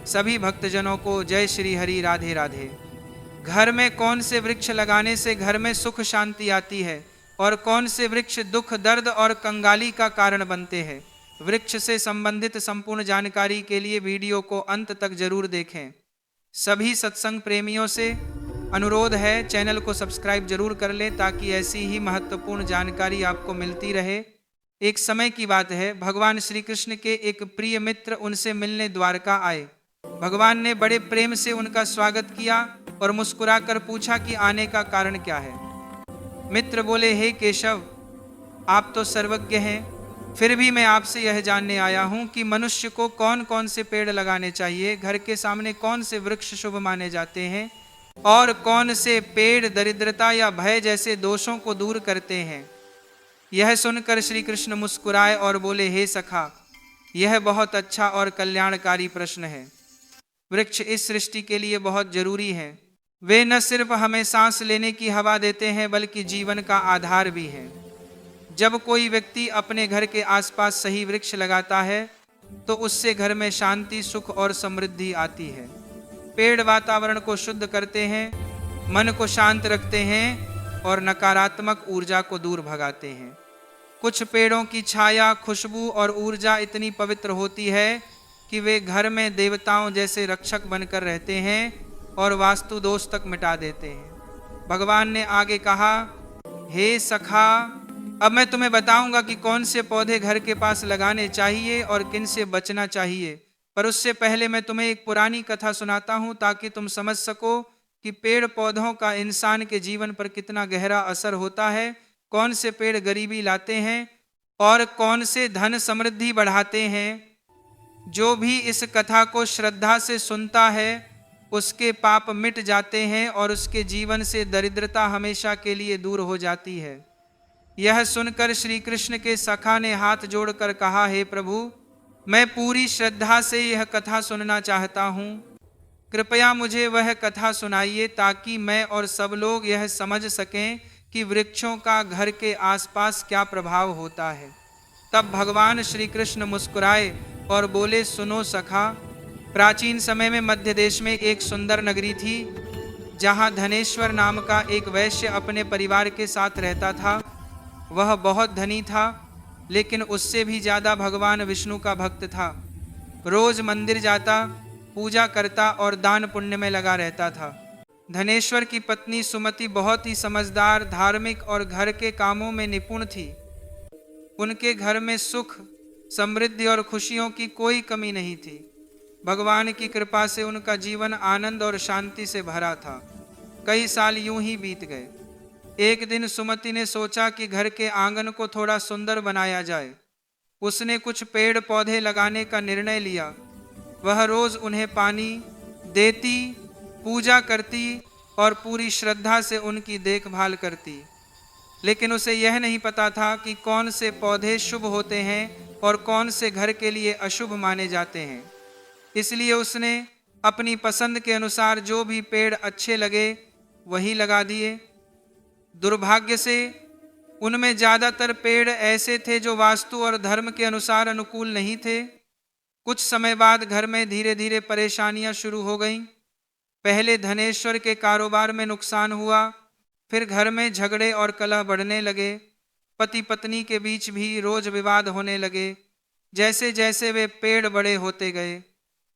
सभी भक्तजनों को जय श्री हरि, राधे राधे। घर में कौन से वृक्ष लगाने से घर में सुख शांति आती है और कौन से वृक्ष दुख दर्द और कंगाली का कारण बनते हैं, वृक्ष से संबंधित संपूर्ण जानकारी के लिए वीडियो को अंत तक जरूर देखें। सभी सत्संग प्रेमियों से अनुरोध है, चैनल को सब्सक्राइब जरूर कर लें ताकि ऐसी ही महत्वपूर्ण जानकारी आपको मिलती रहे। एक समय की बात है, भगवान श्री कृष्ण के एक प्रिय मित्र उनसे मिलने द्वारका आए। भगवान ने बड़े प्रेम से उनका स्वागत किया और मुस्कुराकर पूछा कि आने का कारण क्या है। मित्र बोले, हे केशव, आप तो सर्वज्ञ हैं, फिर भी मैं आपसे यह जानने आया हूं कि मनुष्य को कौन कौन से पेड़ लगाने चाहिए, घर के सामने कौन से वृक्ष शुभ माने जाते हैं और कौन से पेड़ दरिद्रता या भय जैसे दोषों को दूर करते हैं। यह सुनकर श्री कृष्ण मुस्कुराए और बोले, हे सखा, यह बहुत अच्छा और कल्याणकारी प्रश्न है। वृक्ष इस सृष्टि के लिए बहुत जरूरी है। वे न सिर्फ हमें सांस लेने की हवा देते हैं बल्कि जीवन का आधार भी है। जब कोई व्यक्ति अपने घर के आसपास सही वृक्ष लगाता है तो उससे घर में शांति, सुख और समृद्धि आती है। पेड़ वातावरण को शुद्ध करते हैं, मन को शांत रखते हैं और नकारात्मक ऊर्जा को दूर भगाते हैं। कुछ पेड़ों की छाया, खुशबू और ऊर्जा इतनी पवित्र होती है कि वे घर में देवताओं जैसे रक्षक बनकर रहते हैं और वास्तु दोष तक मिटा देते हैं। भगवान ने आगे कहा, हे सखा, अब मैं तुम्हें बताऊंगा कि कौन से पौधे घर के पास लगाने चाहिए और किन से बचना चाहिए, पर उससे पहले मैं तुम्हें एक पुरानी कथा सुनाता हूं ताकि तुम समझ सको कि पेड़ पौधों का इंसान के जीवन पर कितना गहरा असर होता है, कौन से पेड़ गरीबी लाते हैं और कौन से धन समृद्धि बढ़ाते हैं। जो भी इस कथा को श्रद्धा से सुनता है उसके पाप मिट जाते हैं और उसके जीवन से दरिद्रता हमेशा के लिए दूर हो जाती है। यह सुनकर श्री कृष्ण के सखा ने हाथ जोड़कर कहा, हे प्रभु, मैं पूरी श्रद्धा से यह कथा सुनना चाहता हूँ। कृपया मुझे वह कथा सुनाइए ताकि मैं और सब लोग यह समझ सकें कि वृक्षों का घर के आसपास क्या प्रभाव होता है। तब भगवान श्री कृष्ण मुस्कुराए और बोले, सुनो सखा, प्राचीन समय में मध्य देश में एक सुंदर नगरी थी जहाँ धनेश्वर नाम का एक वैश्य अपने परिवार के साथ रहता था। वह बहुत धनी था लेकिन उससे भी ज़्यादा भगवान विष्णु का भक्त था। रोज मंदिर जाता, पूजा करता और दान पुण्य में लगा रहता था। धनेश्वर की पत्नी सुमति बहुत ही समझदार, धार्मिक और घर के कामों में निपुण थी। उनके घर में सुख, समृद्धि और खुशियों की कोई कमी नहीं थी। भगवान की कृपा से उनका जीवन आनंद और शांति से भरा था। कई साल यूं ही बीत गए। एक दिन सुमति ने सोचा कि घर के आंगन को थोड़ा सुंदर बनाया जाए। उसने कुछ पेड़ पौधे लगाने का निर्णय लिया। वह रोज उन्हें पानी देती, पूजा करती और पूरी श्रद्धा से उनकी देखभाल करती। लेकिन उसे यह नहीं पता था कि कौन से पौधे शुभ होते हैं और कौन से घर के लिए अशुभ माने जाते हैं। इसलिए उसने अपनी पसंद के अनुसार जो भी पेड़ अच्छे लगे वही लगा दिए। दुर्भाग्य से उनमें ज़्यादातर पेड़ ऐसे थे जो वास्तु और धर्म के अनुसार अनुकूल नहीं थे। कुछ समय बाद घर में धीरे धीरे परेशानियां शुरू हो गईं। पहले धनेश्वर के कारोबार में नुकसान हुआ, फिर घर में झगड़े और कलह बढ़ने लगे। पति पत्नी के बीच भी रोज विवाद होने लगे। जैसे जैसे वे पेड़ बड़े होते गए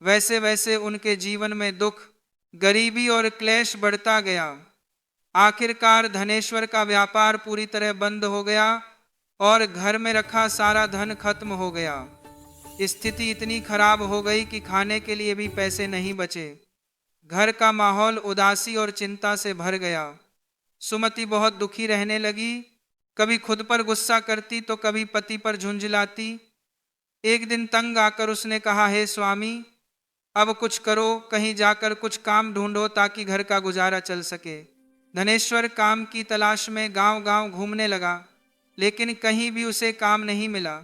वैसे वैसे उनके जीवन में दुख, गरीबी और क्लेश बढ़ता गया। आखिरकार धनेश्वर का व्यापार पूरी तरह बंद हो गया और घर में रखा सारा धन खत्म हो गया। स्थिति इतनी खराब हो गई कि खाने के लिए भी पैसे नहीं बचे। घर का माहौल उदासी और चिंता से भर गया। सुमति बहुत दुखी रहने लगी। कभी खुद पर गुस्सा करती तो कभी पति पर झुंझलाती। एक दिन तंग आकर उसने कहा, हे स्वामी, अब कुछ करो, कहीं जाकर कुछ काम ढूंढो ताकि घर का गुजारा चल सके। धनेश्वर काम की तलाश में गांव गांव घूमने लगा लेकिन कहीं भी उसे काम नहीं मिला।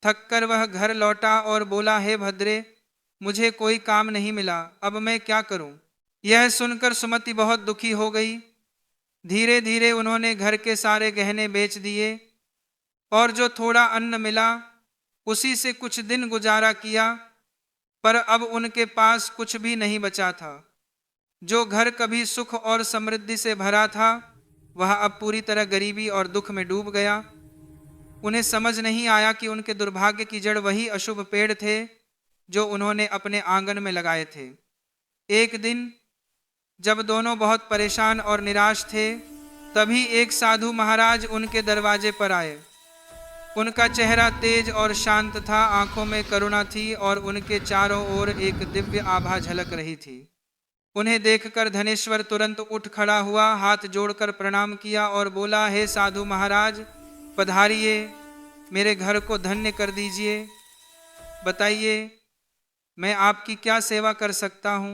थककर वह घर लौटा और बोला, हे भद्रे, मुझे कोई काम नहीं मिला, अब मैं क्या करूं? यह सुनकर सुमति बहुत दुखी हो गई। धीरे धीरे उन्होंने घर के सारे गहने बेच दिए और जो थोड़ा अन्न मिला उसी से कुछ दिन गुजारा किया। पर अब उनके पास कुछ भी नहीं बचा था। जो घर कभी सुख और समृद्धि से भरा था, वह अब पूरी तरह गरीबी और दुख में डूब गया। उन्हें समझ नहीं आया कि उनके दुर्भाग्य की जड़ वही अशुभ पेड़ थे जो उन्होंने अपने आंगन में लगाए थे। एक दिन जब दोनों बहुत परेशान और निराश थे, तभी एक साधु महाराज उनके दरवाजे पर आए। उनका चेहरा तेज और शांत था, आंखों में करुणा थी और उनके चारों ओर एक दिव्य आभा झलक रही थी। उन्हें देखकर धनेश्वर तुरंत उठ खड़ा हुआ, हाथ जोड़कर प्रणाम किया और बोला, हे साधु महाराज, पधारिए, मेरे घर को धन्य कर दीजिए। बताइए, मैं आपकी क्या सेवा कर सकता हूँ?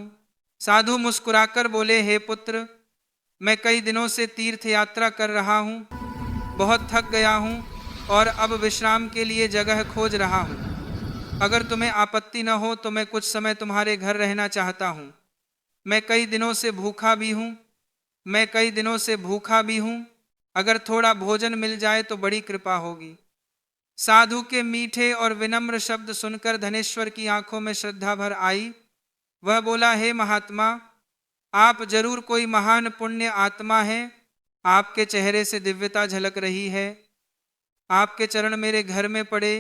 साधु मुस्कुराकर बोले, हे पुत्र, मैं कई दिनों से तीर्थ यात्रा कर रहा हूँ, बहुत थक गया हूँ और अब विश्राम के लिए जगह खोज रहा हूँ। अगर तुम्हें आपत्ति न हो तो मैं कुछ समय तुम्हारे घर रहना चाहता हूँ। मैं कई दिनों से भूखा भी हूँ। अगर थोड़ा भोजन मिल जाए तो बड़ी कृपा होगी। साधु के मीठे और विनम्र शब्द सुनकर धनेश्वर की आंखों में श्रद्धा भर आई। वह बोला, हे महात्मा, आप जरूर कोई महान पुण्य आत्मा हैं। आपके चेहरे से दिव्यता झलक रही है। आपके चरण मेरे घर में पड़े,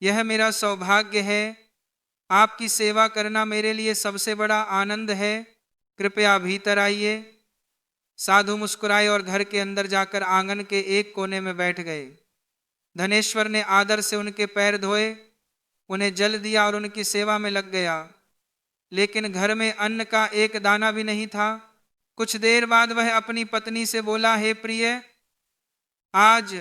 यह मेरा सौभाग्य है। आपकी सेवा करना मेरे लिए सबसे बड़ा आनंद है। कृपया भीतर आइए। साधु मुस्कुराए और घर के अंदर जाकर आंगन के एक कोने में बैठ गए। धनेश्वर ने आदर से उनके पैर धोए, उन्हें जल दिया और उनकी सेवा में लग गया। लेकिन घर में अन्न का एक दाना भी नहीं था। कुछ देर बाद वह अपनी पत्नी से बोला, हे प्रिय, आज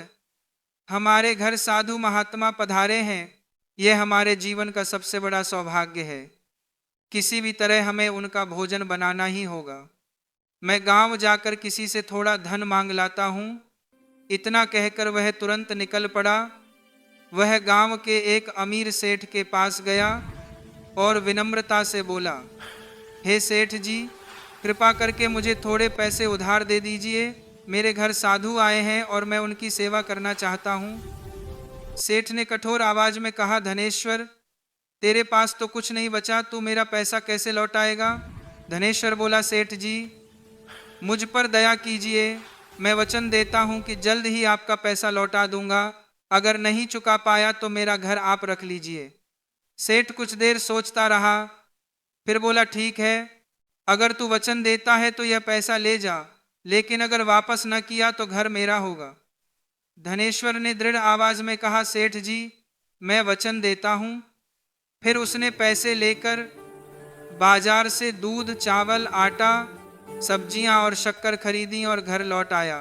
हमारे घर साधु महात्मा पधारे हैं। यह हमारे जीवन का सबसे बड़ा सौभाग्य है। किसी भी तरह हमें उनका भोजन बनाना ही होगा। मैं गांव जाकर किसी से थोड़ा धन मांग लाता हूँ। इतना कहकर वह तुरंत निकल पड़ा। वह गांव के एक अमीर सेठ के पास गया और विनम्रता से बोला, हे सेठ जी, कृपा करके मुझे थोड़े पैसे उधार दे दीजिए। मेरे घर साधु आए हैं और मैं उनकी सेवा करना चाहता हूँ। सेठ ने कठोर आवाज में कहा, धनेश्वर, तेरे पास तो कुछ नहीं बचा, तू मेरा पैसा कैसे लौटाएगा? धनेश्वर बोला, सेठ जी, मुझ पर दया कीजिए। मैं वचन देता हूँ कि जल्द ही आपका पैसा लौटा दूंगा। अगर नहीं चुका पाया तो मेरा घर आप रख लीजिए। सेठ कुछ देर सोचता रहा, फिर बोला, ठीक है, अगर तू वचन देता है तो यह पैसा ले जा, लेकिन अगर वापस न किया तो घर मेरा होगा। धनेश्वर ने दृढ़ आवाज में कहा, सेठ जी, मैं वचन देता हूँ। फिर उसने पैसे लेकर बाजार से दूध, चावल, आटा, सब्जियां और शक्कर खरीदी और घर लौट आया।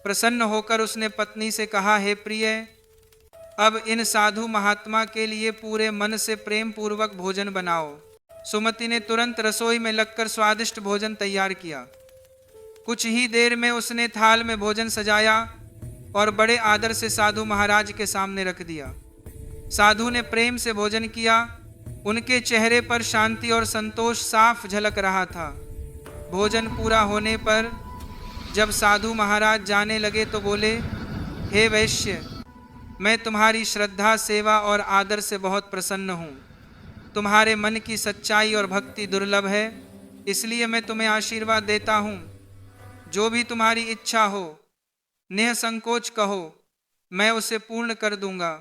प्रसन्न होकर उसने पत्नी से कहा, हे प्रिय, अब इन साधु महात्मा के लिए पूरे मन से प्रेम पूर्वक भोजन बनाओ। सुमति ने तुरंत रसोई में लगकर स्वादिष्ट भोजन तैयार किया। कुछ ही देर में उसने थाल में भोजन सजाया और बड़े आदर से साधु महाराज के सामने रख दिया। साधु ने प्रेम से भोजन किया। उनके चेहरे पर शांति और संतोष साफ झलक रहा था। भोजन पूरा होने पर जब साधु महाराज जाने लगे तो बोले, हे वैश्य, मैं तुम्हारी श्रद्धा, सेवा और आदर से बहुत प्रसन्न हूँ। तुम्हारे मन की सच्चाई और भक्ति दुर्लभ है, इसलिए मैं तुम्हें आशीर्वाद देता हूँ। जो भी तुम्हारी इच्छा हो, निःसंकोच कहो, मैं उसे पूर्ण कर दूंगा।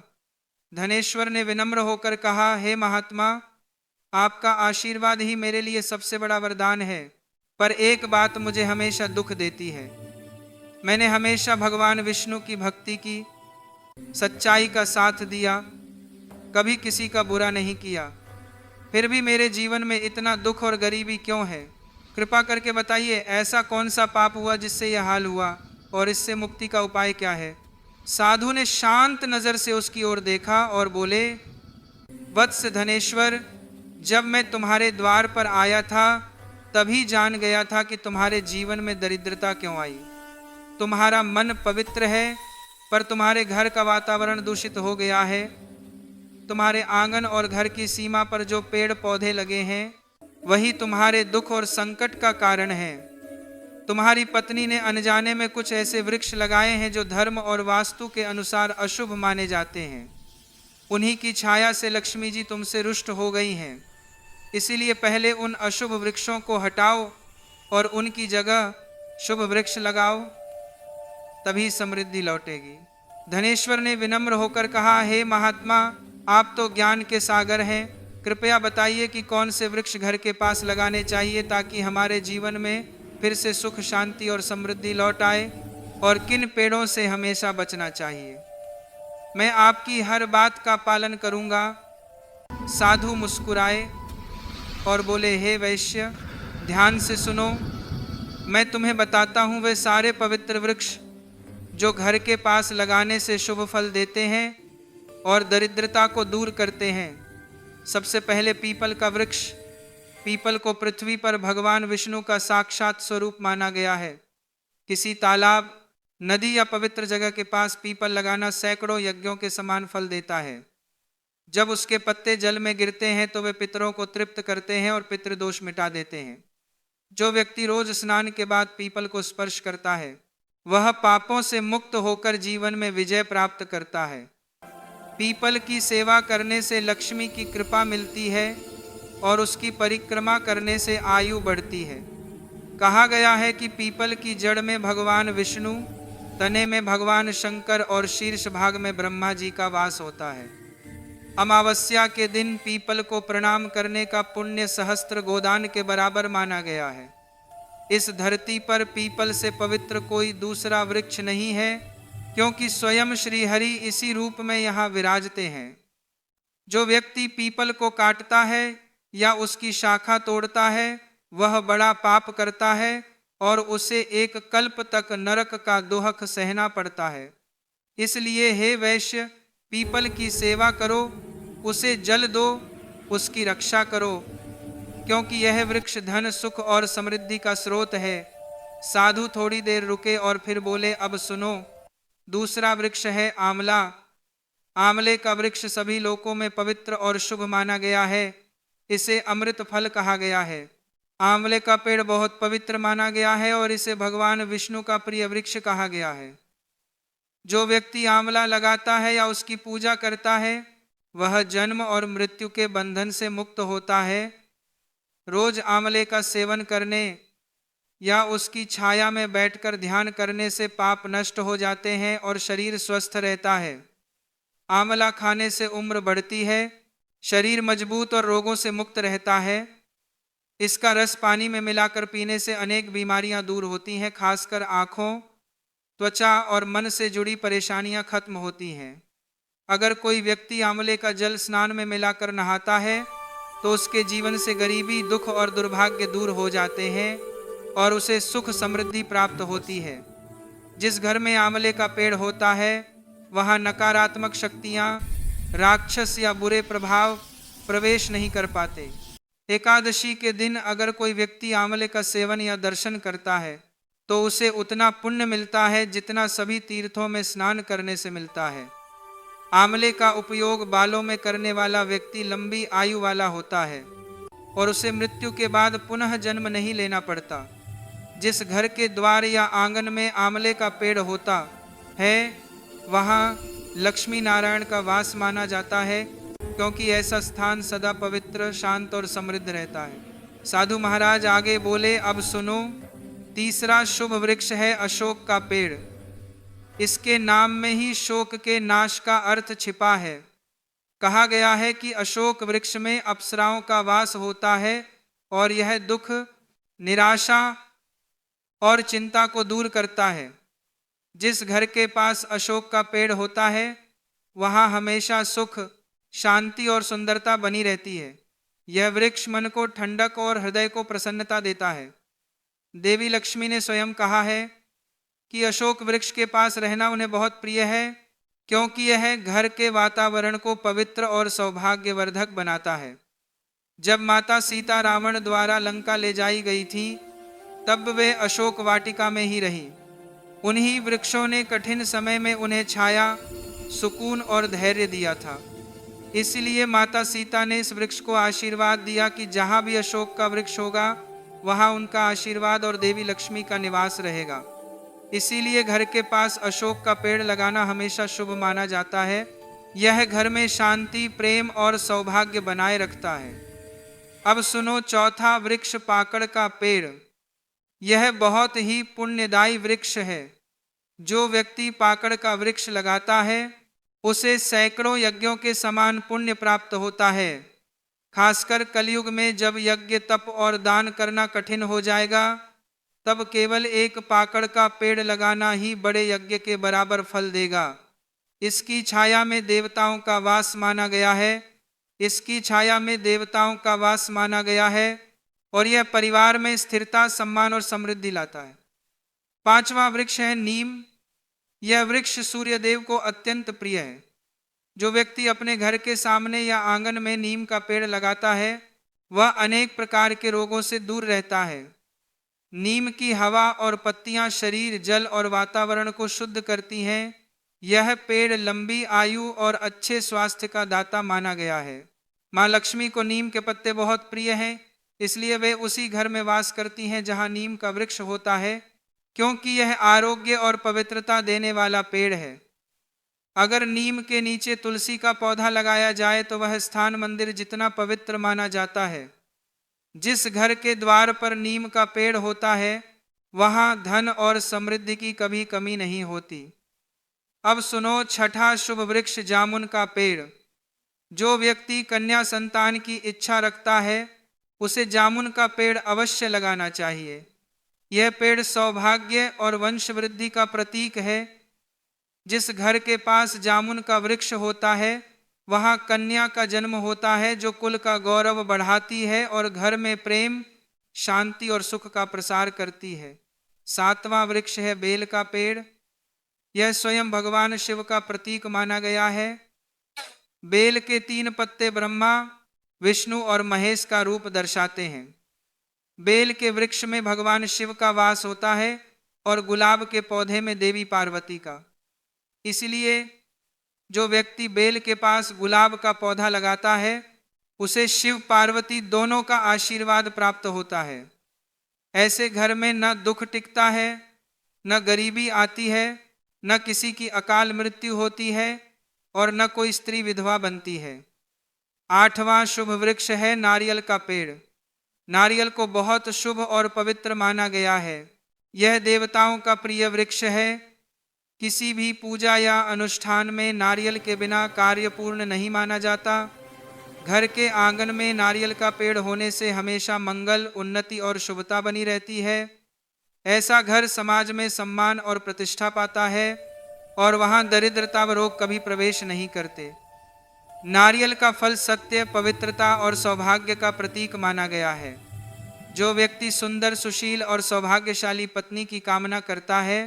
धनेश्वर ने विनम्र होकर कहा, हे महात्मा, आपका आशीर्वाद ही मेरे लिए सबसे बड़ा वरदान है, पर एक बात मुझे हमेशा दुख देती है। मैंने हमेशा भगवान विष्णु की भक्ति की, सच्चाई का साथ दिया, कभी किसी का बुरा नहीं किया, फिर भी मेरे जीवन में इतना दुख और गरीबी क्यों है? कृपा करके बताइए, ऐसा कौन सा पाप हुआ जिससे यह हाल हुआ और इससे मुक्ति का उपाय क्या है? साधु ने शांत नजर से उसकी ओर देखा और बोले, वत्स धनेश्वर, जब मैं तुम्हारे द्वार पर आया था तभी जान गया था कि तुम्हारे जीवन में दरिद्रता क्यों आई। तुम्हारा मन पवित्र है, पर तुम्हारे घर का वातावरण दूषित हो गया है। तुम्हारे आंगन और घर की सीमा पर जो पेड़ पौधे लगे हैं वही तुम्हारे दुख और संकट का कारण है। तुम्हारी पत्नी ने अनजाने में कुछ ऐसे वृक्ष लगाए हैं जो धर्म और वास्तु के अनुसार अशुभ माने जाते हैं। उन्हीं की छाया से लक्ष्मी जी तुमसे रुष्ट हो गई हैं। इसीलिए पहले उन अशुभ वृक्षों को हटाओ और उनकी जगह शुभ वृक्ष लगाओ, तभी समृद्धि लौटेगी। धनेश्वर ने विनम्र होकर कहा, हे महात्मा, आप तो ज्ञान के सागर हैं, कृपया बताइए कि कौन से वृक्ष घर के पास लगाने चाहिए ताकि हमारे जीवन में फिर से सुख, शांति और समृद्धि लौट आए, और किन पेड़ों से हमेशा बचना चाहिए। मैं आपकी हर बात का पालन करूंगा। साधु मुस्कुराए और बोले, हे वैश्य, ध्यान से सुनो, मैं तुम्हें बताता हूँ वे सारे पवित्र वृक्ष जो घर के पास लगाने से शुभ फल देते हैं और दरिद्रता को दूर करते हैं। सबसे पहले पीपल का वृक्ष। पीपल को पृथ्वी पर भगवान विष्णु का साक्षात स्वरूप माना गया है। किसी तालाब, नदी या पवित्र जगह के पास पीपल लगाना सैकड़ों यज्ञों के समान फल देता है। जब उसके पत्ते जल में गिरते हैं तो वे पितरों को तृप्त करते हैं और पितृदोष मिटा देते हैं। जो व्यक्ति रोज स्नान के बाद पीपल को स्पर्श करता है वह पापों से मुक्त होकर जीवन में विजय प्राप्त करता है। पीपल की सेवा करने से लक्ष्मी की कृपा मिलती है और उसकी परिक्रमा करने से आयु बढ़ती है। कहा गया है कि पीपल की जड़ में भगवान विष्णु, तने में भगवान शंकर और शीर्ष भाग में ब्रह्मा जी का वास होता है। अमावस्या के दिन पीपल को प्रणाम करने का पुण्य सहस्त्र गोदान के बराबर माना गया है। इस धरती पर पीपल से पवित्र कोई दूसरा वृक्ष नहीं है, क्योंकि स्वयं श्री हरि इसी रूप में यहाँ विराजते हैं। जो व्यक्ति पीपल को काटता है या उसकी शाखा तोड़ता है वह बड़ा पाप करता है और उसे एक कल्प तक नरक का दोहक सहना पड़ता है। इसलिए हे वैश्य, पीपल की सेवा करो, उसे जल दो, उसकी रक्षा करो, क्योंकि यह वृक्ष धन, सुख और समृद्धि का स्रोत है। साधु थोड़ी देर रुके और फिर बोले, अब सुनो, दूसरा वृक्ष है आंवला। आंवले का वृक्ष सभी लोकों में पवित्र और शुभ माना गया है। इसे अमृत फल कहा गया है। आंवले का पेड़ बहुत पवित्र माना गया है और इसे भगवान विष्णु का प्रिय वृक्ष कहा गया है। जो व्यक्ति आंवला लगाता है या उसकी पूजा करता है वह जन्म और मृत्यु के बंधन से मुक्त होता है। रोज आंवले का सेवन करने या उसकी छाया में बैठकर ध्यान करने से पाप नष्ट हो जाते हैं और शरीर स्वस्थ रहता है। आंवला खाने से उम्र बढ़ती है, शरीर मजबूत और रोगों से मुक्त रहता है। इसका रस पानी में मिलाकर पीने से अनेक बीमारियां दूर होती हैं, खासकर आँखों, त्वचा और मन से जुड़ी परेशानियां खत्म होती हैं। अगर कोई व्यक्ति आंवले का जल स्नान में मिलाकर नहाता है तो उसके जीवन से गरीबी, दुख और दुर्भाग्य दूर हो जाते हैं और उसे सुख समृद्धि प्राप्त होती है। जिस घर में आंवले का पेड़ होता है वहाँ नकारात्मक शक्तियाँ, राक्षस या बुरे प्रभाव प्रवेश नहीं कर पाते। एकादशी के दिन अगर कोई व्यक्ति आंवले का सेवन या दर्शन करता है तो उसे उतना पुण्य मिलता है जितना सभी तीर्थों में स्नान करने से मिलता है। आंवले का उपयोग बालों में करने वाला व्यक्ति लंबी आयु वाला होता है और उसे मृत्यु के बाद पुनः जन्म नहीं लेना पड़ता। जिस घर के द्वार या आंगन में आंवले का पेड़ होता है वहाँ लक्ष्मी नारायण का वास माना जाता है, क्योंकि ऐसा स्थान सदा पवित्र, शांत और समृद्ध रहता है। साधु महाराज आगे बोले, अब सुनो, तीसरा शुभ वृक्ष है अशोक का पेड़। इसके नाम में ही शोक के नाश का अर्थ छिपा है। कहा गया है कि अशोक वृक्ष में अप्सराओं का वास होता है और यह दुख, निराशा और चिंता को दूर करता है। जिस घर के पास अशोक का पेड़ होता है वहाँ हमेशा सुख, शांति और सुंदरता बनी रहती है। यह वृक्ष मन को ठंडक और हृदय को प्रसन्नता देता है। देवी लक्ष्मी ने स्वयं कहा है कि अशोक वृक्ष के पास रहना उन्हें बहुत प्रिय है, क्योंकि यह घर के वातावरण को पवित्र और सौभाग्यवर्धक बनाता है। जब माता सीता रावण द्वारा लंका ले जाई गई थी तब वे अशोक वाटिका में ही रही। उन्हीं वृक्षों ने कठिन समय में उन्हें छाया, सुकून और धैर्य दिया था। इसलिए माता सीता ने इस वृक्ष को आशीर्वाद दिया कि जहाँ भी अशोक का वृक्ष होगा वहाँ उनका आशीर्वाद और देवी लक्ष्मी का निवास रहेगा। इसीलिए घर के पास अशोक का पेड़ लगाना हमेशा शुभ माना जाता है। यह घर में शांति, प्रेम और सौभाग्य बनाए रखता है। अब सुनो चौथा वृक्ष, पाकड़ का पेड़। यह बहुत ही पुण्यदायी वृक्ष है। जो व्यक्ति पाकड़ का वृक्ष लगाता है उसे सैकड़ों यज्ञों के समान पुण्य प्राप्त होता है। खासकर कलयुग में जब यज्ञ, तप और दान करना कठिन हो जाएगा, तब केवल एक पाकड़ का पेड़ लगाना ही बड़े यज्ञ के बराबर फल देगा। इसकी छाया में देवताओं का वास माना गया है। इसकी छाया में देवताओं का वास माना गया है और यह परिवार में स्थिरता, सम्मान और समृद्धि लाता है। पांचवा वृक्ष है नीम। यह वृक्ष सूर्य देव को अत्यंत प्रिय है। जो व्यक्ति अपने घर के सामने या आंगन में नीम का पेड़ लगाता है वह अनेक प्रकार के रोगों से दूर रहता है। नीम की हवा और पत्तियां शरीर, जल और वातावरण को शुद्ध करती हैं। यह पेड़ लंबी आयु और अच्छे स्वास्थ्य का दाता माना गया है। माँ लक्ष्मी को नीम के पत्ते बहुत प्रिय हैं, इसलिए वे उसी घर में वास करती हैं जहाँ नीम का वृक्ष होता है, क्योंकि यह आरोग्य और पवित्रता देने वाला पेड़ है। अगर नीम के नीचे तुलसी का पौधा लगाया जाए तो वह स्थान मंदिर जितना पवित्र माना जाता है। जिस घर के द्वार पर नीम का पेड़ होता है वहां धन और समृद्धि की कभी कमी नहीं होती। अब सुनो छठा शुभ वृक्ष, जामुन का पेड़। जो व्यक्ति कन्या संतान की इच्छा रखता है उसे जामुन का पेड़ अवश्य लगाना चाहिए। यह पेड़ सौभाग्य और वंश वृद्धि का प्रतीक है। जिस घर के पास जामुन का वृक्ष होता है वहाँ कन्या का जन्म होता है, जो कुल का गौरव बढ़ाती है और घर में प्रेम, शांति और सुख का प्रसार करती है। सातवां वृक्ष है बेल का पेड़। यह स्वयं भगवान शिव का प्रतीक माना गया है। बेल के 3 पत्ते ब्रह्मा, विष्णु और महेश का रूप दर्शाते हैं। बेल के वृक्ष में भगवान शिव का वास होता है और गुलाब के पौधे में देवी पार्वती का। इसलिए जो व्यक्ति बेल के पास गुलाब का पौधा लगाता है उसे शिव पार्वती दोनों का आशीर्वाद प्राप्त होता है। ऐसे घर में न दुख टिकता है, न गरीबी आती है, न किसी की अकाल मृत्यु होती है और न कोई स्त्री विधवा बनती है। आठवां शुभ वृक्ष है नारियल का पेड़। नारियल को बहुत शुभ और पवित्र माना गया है। यह देवताओं का प्रिय वृक्ष है। किसी भी पूजा या अनुष्ठान में नारियल के बिना कार्य पूर्ण नहीं माना जाता। घर के आंगन में नारियल का पेड़ होने से हमेशा मंगल, उन्नति और शुभता बनी रहती है। ऐसा घर समाज में सम्मान और प्रतिष्ठा पाता है और वहाँ दरिद्रता व रोग कभी प्रवेश नहीं करते। नारियल का फल सत्य, पवित्रता और सौभाग्य का प्रतीक माना गया है। जो व्यक्ति सुंदर, सुशील और सौभाग्यशाली पत्नी की कामना करता है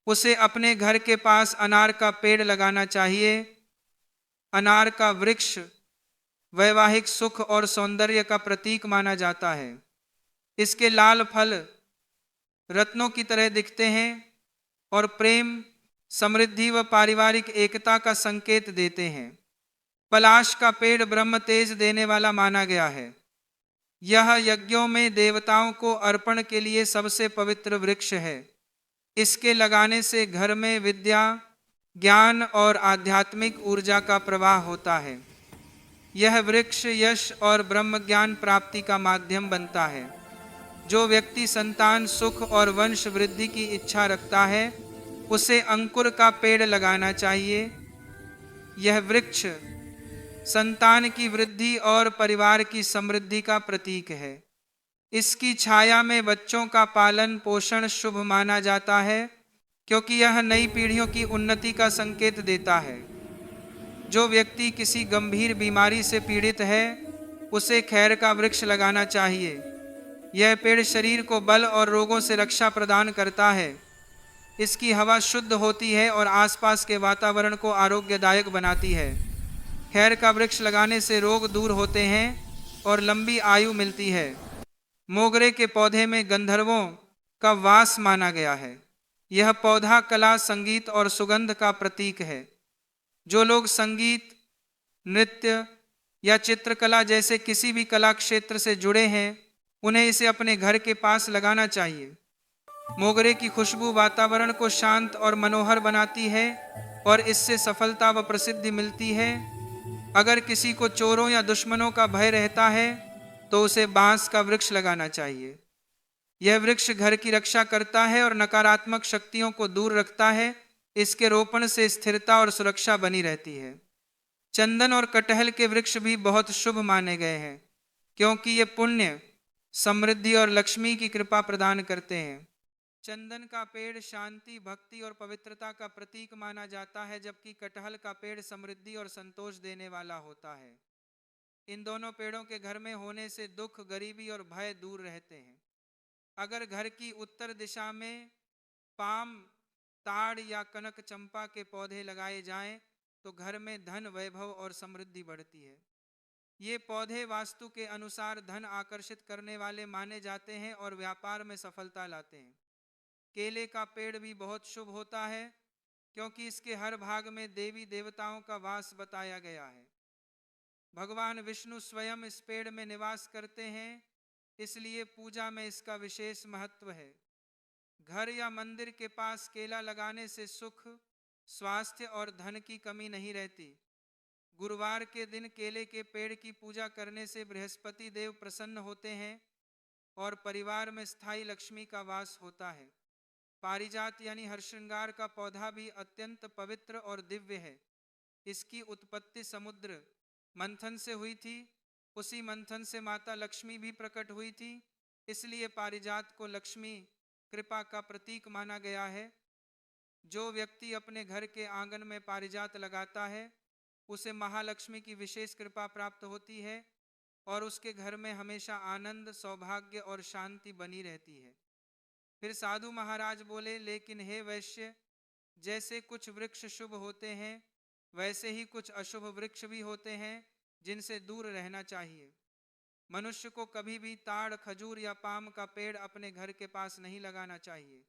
उसे अपने घर के पास अनार का पेड़ लगाना चाहिए। अनार का वृक्ष वैवाहिक सुख और सौंदर्य का प्रतीक माना जाता है। इसके लाल फल रत्नों की तरह दिखते हैं और प्रेम, समृद्धि व पारिवारिक एकता का संकेत देते हैं। पलाश का पेड़ ब्रह्म तेज देने वाला माना गया है। यह यज्ञों में देवताओं को अर्पण के लिए सबसे पवित्र वृक्ष है। इसके लगाने से घर में विद्या, ज्ञान और आध्यात्मिक ऊर्जा का प्रवाह होता है। यह वृक्ष यश और ब्रह्म ज्ञान प्राप्ति का माध्यम बनता है। जो व्यक्ति संतान सुख और वंश वृद्धि की इच्छा रखता है उसे अंकुर का पेड़ लगाना चाहिए। यह वृक्ष संतान की वृद्धि और परिवार की समृद्धि का प्रतीक है। इसकी छाया में बच्चों का पालन पोषण शुभ माना जाता है, क्योंकि यह नई पीढ़ियों की उन्नति का संकेत देता है। जो व्यक्ति किसी गंभीर बीमारी से पीड़ित है उसे खैर का वृक्ष लगाना चाहिए। यह पेड़ शरीर को बल और रोगों से रक्षा प्रदान करता है। इसकी हवा शुद्ध होती है और आसपास के वातावरण को आरोग्यदायक बनाती है। खैर का वृक्ष लगाने से रोग दूर होते हैं और लंबी आयु मिलती है। मोगरे के पौधे में गंधर्वों का वास माना गया है। यह पौधा कला, संगीत और सुगंध का प्रतीक है। जो लोग संगीत, नृत्य या चित्रकला जैसे किसी भी कला क्षेत्र से जुड़े हैं उन्हें इसे अपने घर के पास लगाना चाहिए। मोगरे की खुशबू वातावरण को शांत और मनोहर बनाती है। और इससे सफलता व प्रसिद्धि मिलती है। अगर किसी को चोरों या दुश्मनों का भय रहता है तो उसे बांस का वृक्ष लगाना चाहिए। यह वृक्ष घर की रक्षा करता है और नकारात्मक शक्तियों को दूर रखता है। इसके रोपण से स्थिरता और सुरक्षा बनी रहती है। चंदन और कटहल के वृक्ष भी बहुत शुभ माने गए हैं, क्योंकि ये पुण्य, समृद्धि और लक्ष्मी की कृपा प्रदान करते हैं। चंदन का पेड़ शांति, भक्ति और पवित्रता का प्रतीक माना जाता है, जबकि कटहल का पेड़ समृद्धि और संतोष देने वाला होता है। इन दोनों पेड़ों के घर में होने से दुख, गरीबी और भय दूर रहते हैं। अगर घर की उत्तर दिशा में पाम, ताड़ या कनक चंपा के पौधे लगाए जाएं तो घर में धन, वैभव और समृद्धि बढ़ती है। ये पौधे वास्तु के अनुसार धन आकर्षित करने वाले माने जाते हैं और व्यापार में सफलता लाते हैं। केले का पेड़ भी बहुत शुभ होता है, क्योंकि इसके हर भाग में देवी देवताओं का वास बताया गया है। भगवान विष्णु स्वयं इस पेड़ में निवास करते हैं, इसलिए पूजा में इसका विशेष महत्व है। घर या मंदिर के पास केला लगाने से सुख, स्वास्थ्य और धन की कमी नहीं रहती। गुरुवार के दिन केले के पेड़ की पूजा करने से बृहस्पति देव प्रसन्न होते हैं और परिवार में स्थायी लक्ष्मी का वास होता है। पारिजात यानी हरश्रृंगार का पौधा भी अत्यंत पवित्र और दिव्य है। इसकी उत्पत्ति समुद्र मंथन से हुई थी। उसी मंथन से माता लक्ष्मी भी प्रकट हुई थी, इसलिए पारिजात को लक्ष्मी कृपा का प्रतीक माना गया है। जो व्यक्ति अपने घर के आंगन में पारिजात लगाता है उसे महालक्ष्मी की विशेष कृपा प्राप्त होती है और उसके घर में हमेशा आनंद, सौभाग्य और शांति बनी रहती है। फिर साधु महाराज बोले, लेकिन हे वैश्य, जैसे कुछ वृक्ष शुभ होते हैं वैसे ही कुछ अशुभ वृक्ष भी होते हैं जिनसे दूर रहना चाहिए। मनुष्य को कभी भी ताड़, खजूर या पाम का पेड़ अपने घर के पास नहीं लगाना चाहिए,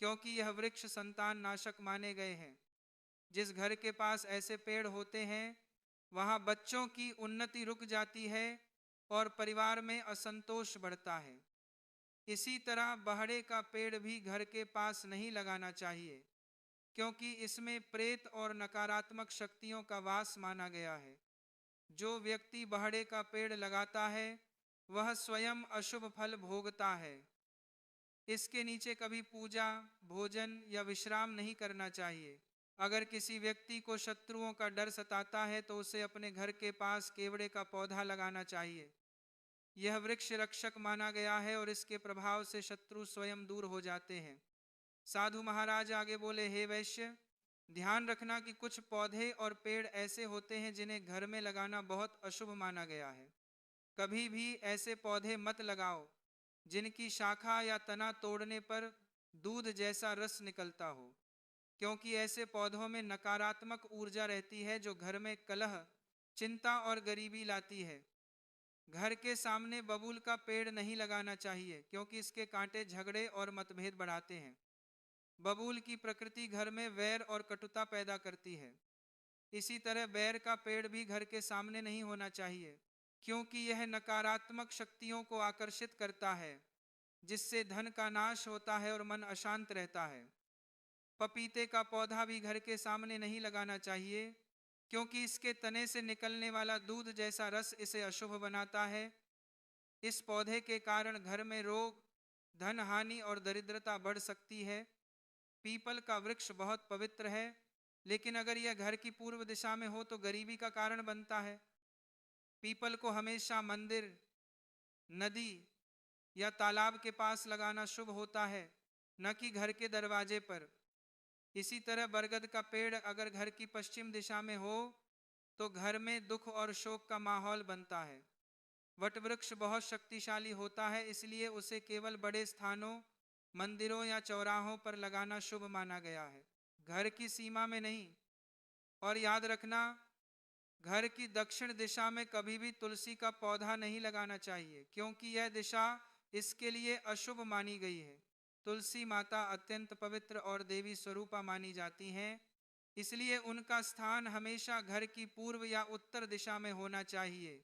क्योंकि यह वृक्ष संतान नाशक माने गए हैं। जिस घर के पास ऐसे पेड़ होते हैं वहां बच्चों की उन्नति रुक जाती है और परिवार में असंतोष बढ़ता है। इसी तरह बहड़े का पेड़ भी घर के पास नहीं लगाना चाहिए, क्योंकि इसमें प्रेत और नकारात्मक शक्तियों का वास माना गया है। जो व्यक्ति बहड़े का पेड़ लगाता है वह स्वयं अशुभ फल भोगता है। इसके नीचे कभी पूजा, भोजन या विश्राम नहीं करना चाहिए। अगर किसी व्यक्ति को शत्रुओं का डर सताता है तो उसे अपने घर के पास केवड़े का पौधा लगाना चाहिए। यह वृक्ष रक्षक माना गया है और इसके प्रभाव से शत्रु स्वयं दूर हो जाते हैं। साधु महाराज आगे बोले, हे वैश्य, ध्यान रखना कि कुछ पौधे और पेड़ ऐसे होते हैं जिन्हें घर में लगाना बहुत अशुभ माना गया है। कभी भी ऐसे पौधे मत लगाओ जिनकी शाखा या तना तोड़ने पर दूध जैसा रस निकलता हो, क्योंकि ऐसे पौधों में नकारात्मक ऊर्जा रहती है जो घर में कलह, चिंता और गरीबी लाती है। घर के सामने बबूल का पेड़ नहीं लगाना चाहिए, क्योंकि इसके कांटे झगड़े और मतभेद बढ़ाते हैं। बबूल की प्रकृति घर में वैर और कटुता पैदा करती है। इसी तरह बैर का पेड़ भी घर के सामने नहीं होना चाहिए, क्योंकि यह नकारात्मक शक्तियों को आकर्षित करता है, जिससे धन का नाश होता है और मन अशांत रहता है। पपीते का पौधा भी घर के सामने नहीं लगाना चाहिए, क्योंकि इसके तने से निकलने वाला दूध जैसा रस इसे अशुभ बनाता है। इस पौधे के कारण घर में रोग, धन हानि और दरिद्रता बढ़ सकती है। पीपल का वृक्ष बहुत पवित्र है, लेकिन अगर यह घर की पूर्व दिशा में हो तो गरीबी का कारण बनता है। पीपल को हमेशा मंदिर, नदी या तालाब के पास लगाना शुभ होता है, न कि घर के दरवाजे पर। इसी तरह बरगद का पेड़ अगर घर की पश्चिम दिशा में हो तो घर में दुख और शोक का माहौल बनता है। वट वृक्ष बहुत शक्तिशाली होता है, इसलिए उसे केवल बड़े स्थानों, मंदिरों या चौराहों पर लगाना शुभ माना गया है, घर की सीमा में नहीं। और याद रखना, घर की दक्षिण दिशा में कभी भी तुलसी का पौधा नहीं लगाना चाहिए, क्योंकि यह दिशा इसके लिए अशुभ मानी गई है। तुलसी माता अत्यंत पवित्र और देवी स्वरूपा मानी जाती हैं, इसलिए उनका स्थान हमेशा घर की पूर्व या उत्तर दिशा में होना चाहिए।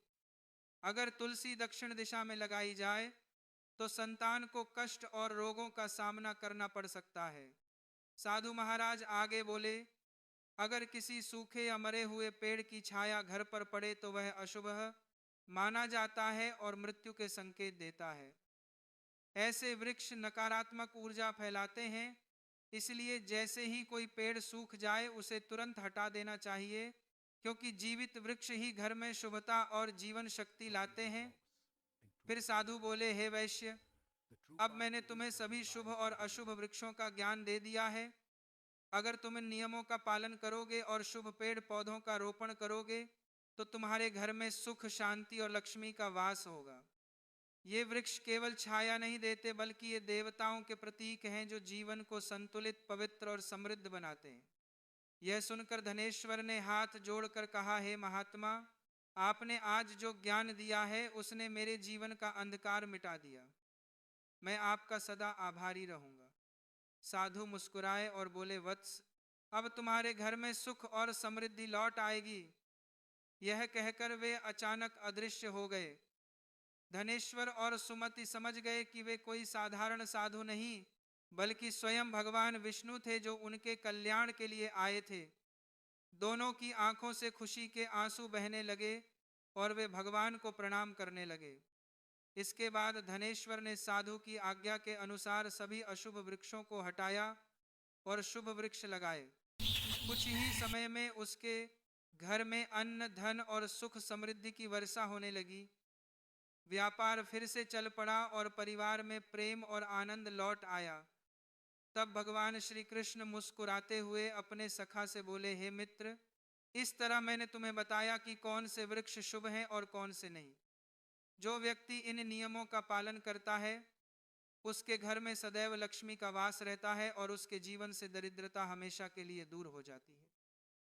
अगर तुलसी दक्षिण दिशा में लगाई जाए तो संतान को कष्ट और रोगों का सामना करना पड़ सकता है। साधु महाराज आगे बोले, अगर किसी सूखे या मरे हुए पेड़ की छाया घर पर पड़े तो वह अशुभ माना जाता है और मृत्यु के संकेत देता है। ऐसे वृक्ष नकारात्मक ऊर्जा फैलाते हैं, इसलिए जैसे ही कोई पेड़ सूख जाए उसे तुरंत हटा देना चाहिए, क्योंकि जीवित वृक्ष ही घर में शुभता और जीवन शक्ति लाते हैं। फिर साधु बोले, हे वैश्य, अब मैंने तुम्हें सभी शुभ और अशुभ वृक्षों का ज्ञान दे दिया है। अगर तुम इन नियमों का पालन करोगे और शुभ पेड़ पौधों का रोपण करोगे तो तुम्हारे घर में सुख, शांति और लक्ष्मी का वास होगा। ये वृक्ष केवल छाया नहीं देते, बल्कि ये देवताओं के प्रतीक हैं जो जीवन को संतुलित, पवित्र और समृद्ध बनाते हैं। यह सुनकर धनेश्वर ने हाथ जोड़कर कहा, हे महात्मा, आपने आज जो ज्ञान दिया है उसने मेरे जीवन का अंधकार मिटा दिया। मैं आपका सदा आभारी रहूंगा। साधु मुस्कुराए और बोले, वत्स, अब तुम्हारे घर में सुख और समृद्धि लौट आएगी। यह कहकर वे अचानक अदृश्य हो गए। धनेश्वर और सुमति समझ गए कि वे कोई साधारण साधु नहीं, बल्कि स्वयं भगवान विष्णु थे जो उनके कल्याण के लिए आए थे। दोनों की आंखों से खुशी के आंसू बहने लगे और वे भगवान को प्रणाम करने लगे। इसके बाद धनेश्वर ने साधु की आज्ञा के अनुसार सभी अशुभ वृक्षों को हटाया और शुभ वृक्ष लगाए। कुछ ही समय में उसके घर में अन्न, धन और सुख समृद्धि की वर्षा होने लगी। व्यापार फिर से चल पड़ा और परिवार में प्रेम और आनंद लौट आया। तब भगवान श्री कृष्ण मुस्कुराते हुए अपने सखा से बोले, हे मित्र, इस तरह मैंने तुम्हें बताया कि कौन से वृक्ष शुभ हैं और कौन से नहीं। जो व्यक्ति इन नियमों का पालन करता है उसके घर में सदैव लक्ष्मी का वास रहता है और उसके जीवन से दरिद्रता हमेशा के लिए दूर हो जाती है।